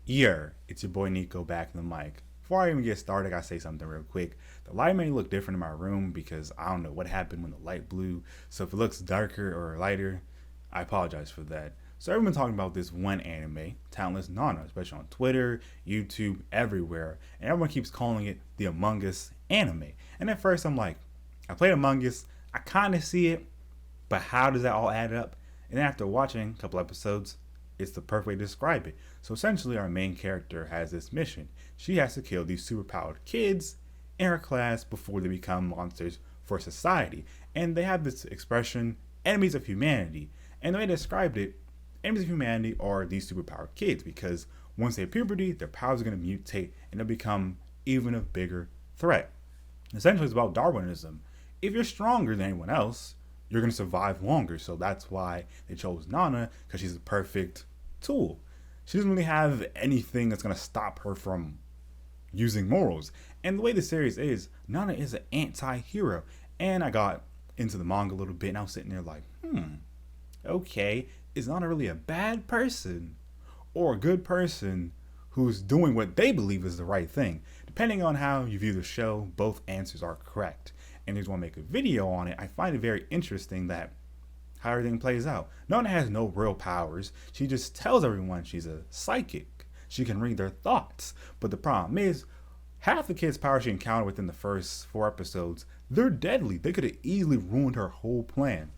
Yeah, it's your boy Nico back in the mic. Before I even get started, I gotta say something real quick. The light may look different in my room because I don't know what happened when the light blew. So if it looks darker or lighter, I apologize for that. So everyone's talking about this one anime, Talentless Nana, especially on Twitter, YouTube, everywhere, and everyone keeps calling it the Among Us anime. And at first I'm like, I played Among Us, I kind of see it, but how does that all add up? And then after watching a couple episodes, it's the perfect way to describe it. So essentially, our main character has this mission. She has to kill these superpowered kids in her class before they become monsters for society. And they have this expression, enemies of humanity. And the way they described it, enemies of humanity are these superpowered kids because once they hit puberty, their powers are going to mutate and they'll become even a bigger threat. Essentially, it's about Darwinism. If you're stronger than anyone else, you're going to survive longer. So that's why they chose Nana, because she's a perfect tool. She doesn't really have anything that's going to stop her from using morals. And the way the series is, Nana is an anti-hero. And I got into the manga a little bit and I was sitting there like, okay, is Nana really a bad person or a good person who's doing what they believe is the right thing? Depending on how you view the show, both answers are correct. And I just want to make a video on it. I find it very interesting that how everything plays out. Nana has no real powers. She just tells everyone she's a psychic. She can read their thoughts. But the problem is, half the kids' powers she encountered within the first 4 episodes, they're deadly. They could have easily ruined her whole plan.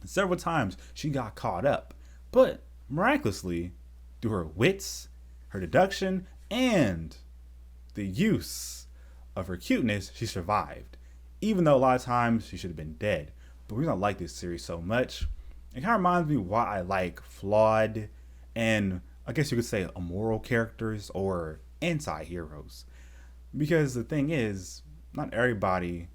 Several times she got caught up. But miraculously, through her wits, her deduction, and the use of her cuteness, she survived. Even though a lot of times she should have been dead. But the reason I like this series so much, it kind of reminds me why I like flawed and I guess you could say immoral characters or anti-heroes. Because the thing is, not everybody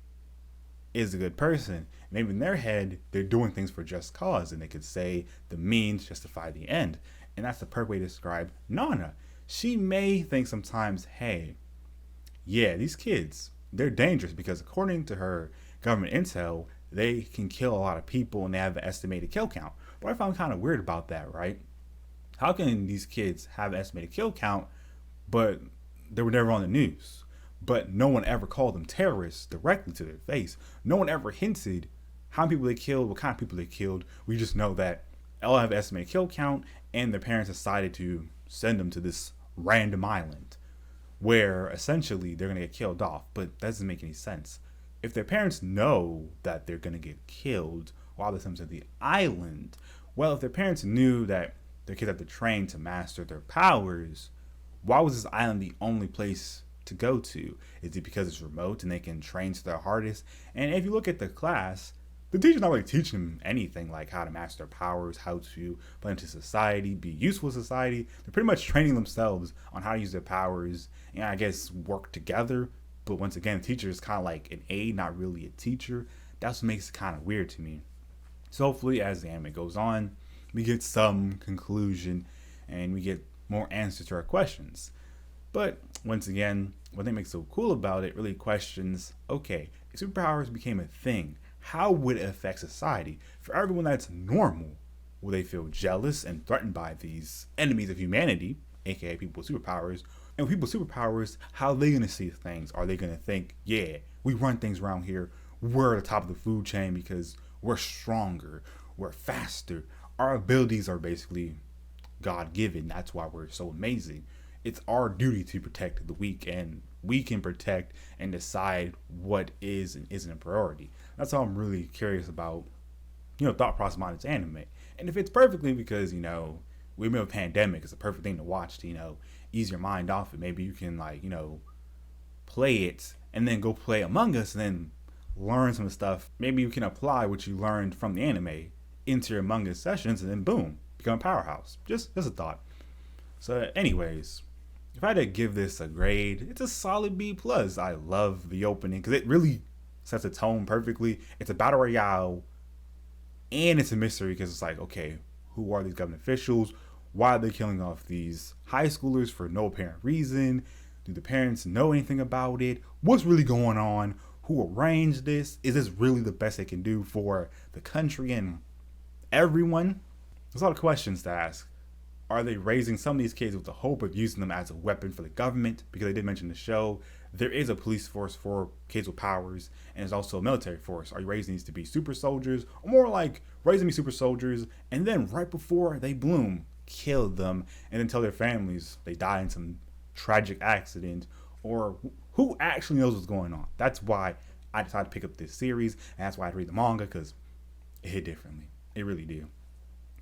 is a good person. Maybe in their head, they're doing things for just cause and they could say the means justify the end. And that's the perfect way to describe Nana. She may think sometimes, hey, yeah, these kids, they're dangerous because according to her government intel, they can kill a lot of people and they have an estimated kill count. But I found kind of weird about that, right? How can these kids have an estimated kill count, but they were never on the news? But no one ever called them terrorists directly to their face. No one ever hinted how many people they killed, what kind of people they killed. We just know that all have an estimated kill count and their parents decided to send them to this random island where essentially they're going to get killed off, but that doesn't make any sense. If their parents know that they're going to get killed while they come to the island, well, if their parents knew that their kids have to train to master their powers, why was this island the only place to go to? Is it because it's remote and they can train to their hardest? And if you look at the class, the teacher's not really teaching them anything like how to master their powers, how to blend into society, be useful in society. They're pretty much training themselves on how to use their powers and I guess work together. But once again, the teacher is kind of like an aide, not really a teacher. That's what makes it kind of weird to me. So hopefully as the anime goes on, we get some conclusion and we get more answers to our questions. But once again, what they make so cool about it really questions, okay, if superpowers became a thing, how would it affect society? For everyone that's normal, will they feel jealous and threatened by these enemies of humanity, aka people with superpowers? And with people with superpowers, how are they going to see things? Are they going to think, yeah, we run things around here, we're at the top of the food chain because we're stronger, we're faster, our abilities are basically God-given, that's why we're so amazing. It's our duty to protect the weak, and we can protect and decide what is and isn't a priority. That's all I'm really curious about, thought process behind this anime. And it fits perfectly because, we're in a pandemic. It's a perfect thing to watch to, ease your mind off it. Maybe you can play it and then go play Among Us and then learn some stuff. Maybe you can apply what you learned from the anime into your Among Us sessions and then boom, become a powerhouse. Just a thought. So anyways, if I had to give this a grade, it's a solid B+. I love the opening because it really sets a tone perfectly. It's a battle royale and it's a mystery because it's like, okay, who are these government officials? Why are they killing off these high schoolers for no apparent reason? Do the parents know anything about it? What's really going on? Who arranged this? Is this really the best they can do for the country and everyone? There's a lot of questions to ask. Are they raising some of these kids with the hope of using them as a weapon for the government? Because they did mention in the show, there is a police force for kids with powers, and there's also a military force. Are you raising these to be super soldiers, or more like raising me super soldiers, and then right before they bloom, kill them, and then tell their families they die in some tragic accident, or who actually knows what's going on? That's why I decided to pick up this series, and that's why I read the manga, because it hit differently. It really did.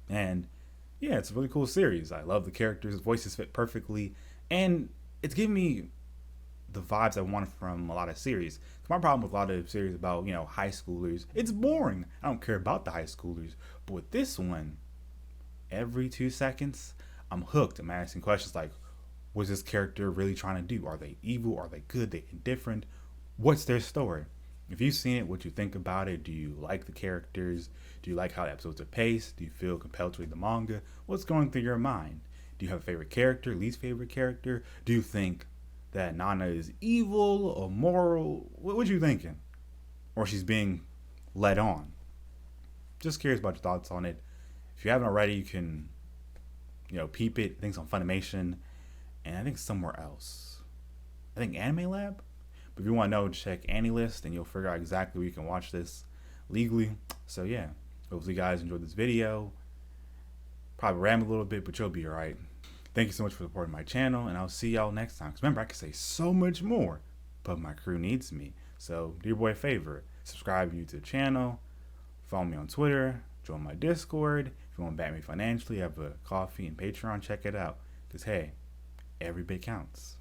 And yeah, it's a really cool series. I love the characters, voices fit perfectly, and it's giving me the vibes I wanted from a lot of series. My problem with a lot of series about, high schoolers, it's boring. I don't care about the high schoolers. But with this one, every 2 seconds, I'm hooked. I'm asking questions like, what's this character really trying to do? Are they evil? Are they good? Are they indifferent? What's their story? If you've seen it, what you think about it? Do you like the characters? Do you like how the episodes are paced? Do you feel compelled to read the manga? What's going through your mind? Do you have a favorite character, least favorite character? Do you think that Nana is evil or moral? What you thinking? Or she's being led on? Just curious about your thoughts on it. If you haven't already, you can, peep it. I think it's on Funimation, and I think somewhere else. I think Anime Lab. But if you want to know, check AniList, and you'll figure out exactly where you can watch this legally. So yeah, hopefully you guys enjoyed this video. Probably ramble a little bit, but you'll be alright. Thank you so much for supporting my channel, and I'll see y'all next time. Because remember, I can say so much more, but my crew needs me. So do your boy a favor. Subscribe to the channel. Follow me on Twitter. Join my Discord. If you want to back me financially, I have a Coffee and Patreon. Check it out. Because hey, every bit counts.